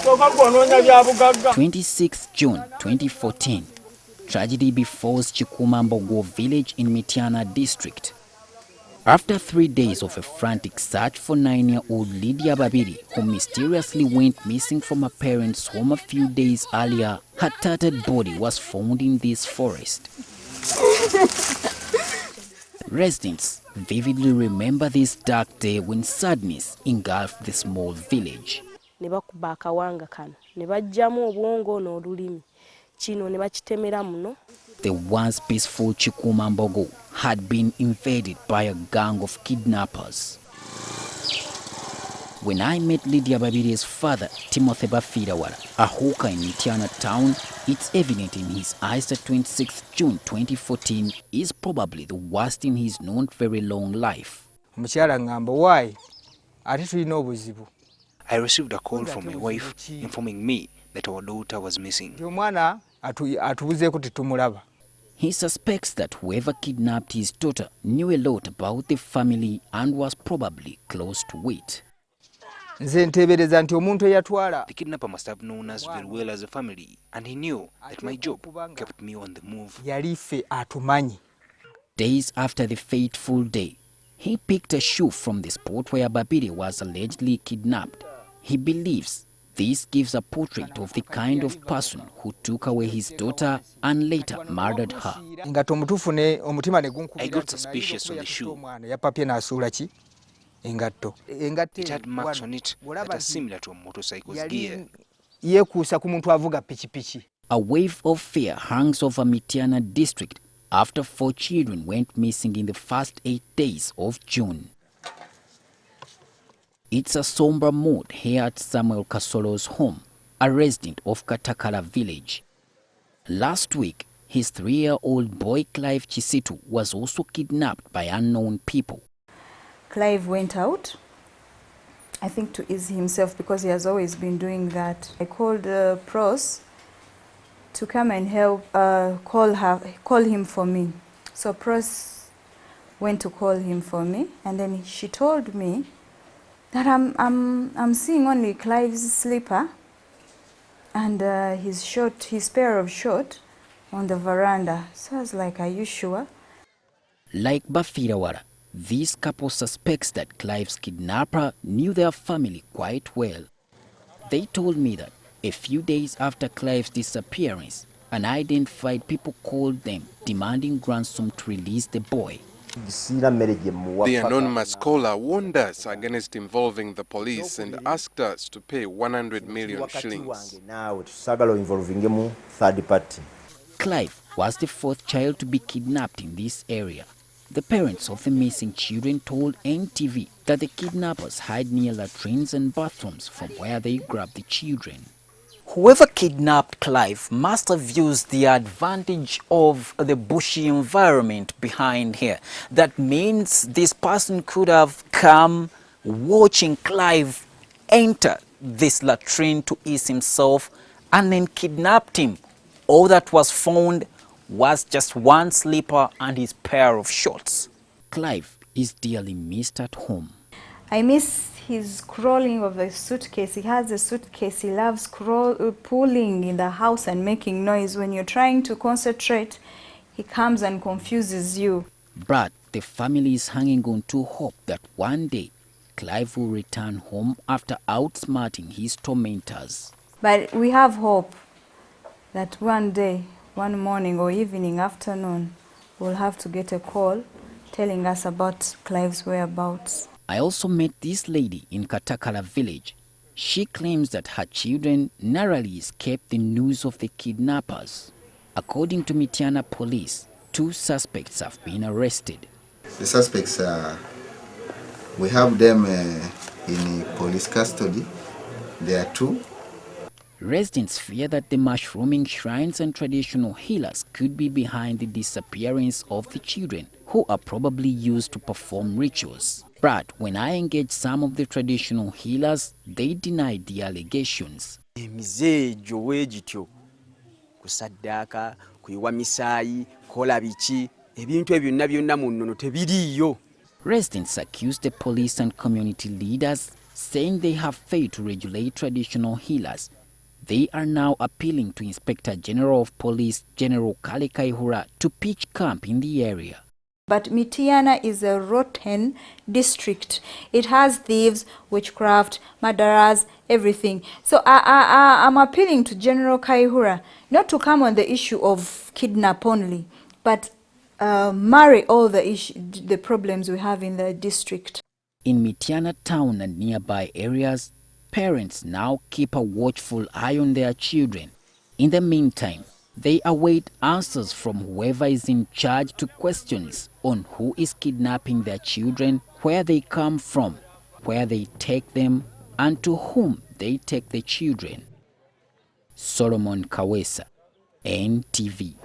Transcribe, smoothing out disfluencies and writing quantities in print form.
26 June 2014. Tragedy befalls Chikumambogo village in Mityana district. After 3 days of a frantic search for 9-year-old Lydia Babiri, who mysteriously went missing from her parents' home a few days earlier, her tattered body was found in this forest. Residents vividly remember this dark day when sadness engulfed the small village. The once peaceful Chikumambogo had been invaded by a gang of kidnappers. When I met Lydia Babiri's father, Timothy Bafirawara, a hawker in Mityana town, it's evident in his eyes that 26 June 2014 is probably the worst in his not very long life. I received a call from my wife informing me that our daughter was missing. He suspects that whoever kidnapped his daughter knew a lot about the family and was probably close to it. The kidnapper must have known us very well as a family, and he knew that my job kept me on the move. Days after the fateful day, he picked a shoe from the spot where Babiri was allegedly kidnapped. He believes this gives a portrait of the kind of person who took away his daughter and later murdered her. I got suspicious on the shoe. It had marks on it that are similar to a motorcycle's gear. A wave of fear hangs over Mityana district after 4 children went missing in the first 8 days of June. It's a somber mood here at Samuel Kasolo's home, a resident of Katakala village. Last week, his 3-year-old boy Clive Chisitu was also kidnapped by unknown people. Clive went out, I think to ease himself because he has always been doing that. I called Pros to come and help call him for me. So Pros went to call him for me, and then she told me that I'm seeing only Clive's slipper and his pair of shorts on the veranda. So I was like, are you sure? Like Bafirawara, this couple suspects that Clive's kidnapper knew their family quite well. They told me that a few days after Clive's disappearance, unidentified people called them demanding ransom to release the boy. The anonymous caller warned us against involving the police and asked us to pay 100 million shillings. Clive was the 4th child to be kidnapped in this area. The parents of the missing children told NTV that the kidnappers hide near latrines and bathrooms from where they grabbed the children. Whoever kidnapped Clive must have used the advantage of the bushy environment behind here. That means this person could have come watching Clive enter this latrine to ease himself and then kidnapped him. All that was found was just one slipper and his pair of shorts. Clive is dearly missed at home. I miss his crawling of the suitcase. He has a suitcase. He loves pulling in the house and making noise. When you're trying to concentrate, he comes and confuses you. But the family is hanging on to hope that one day Clive will return home after outsmarting his tormentors. But we have hope that one day, one morning or evening, afternoon, we'll have to get a call telling us about Clive's whereabouts. I also met this lady in Katakala village. She claims that her children narrowly escaped the news of the kidnappers. According to Mityana police, 2 suspects have been arrested. The suspects, we have them in police custody. There are 2. Residents fear that the mushrooming shrines and traditional healers could be behind the disappearance of the children, who are probably used to perform rituals. But when I engaged some of the traditional healers, they denied the allegations. Residents accuse the police and community leaders saying they have failed to regulate traditional healers. They are now appealing to Inspector General of Police General Kale Kaihura to pitch camp in the area. But Mityana is a rotten district. It has thieves, witchcraft, murderers, everything. So I'm appealing to General Kaihura not to come on the issue of kidnap only, but marry all the problems we have in the district. In Mityana town and nearby areas, parents now keep a watchful eye on their children. In the meantime, they await answers from whoever is in charge to questions on who is kidnapping their children, where they come from, where they take them, and to whom they take the children. Solomon Kawesa, NTV.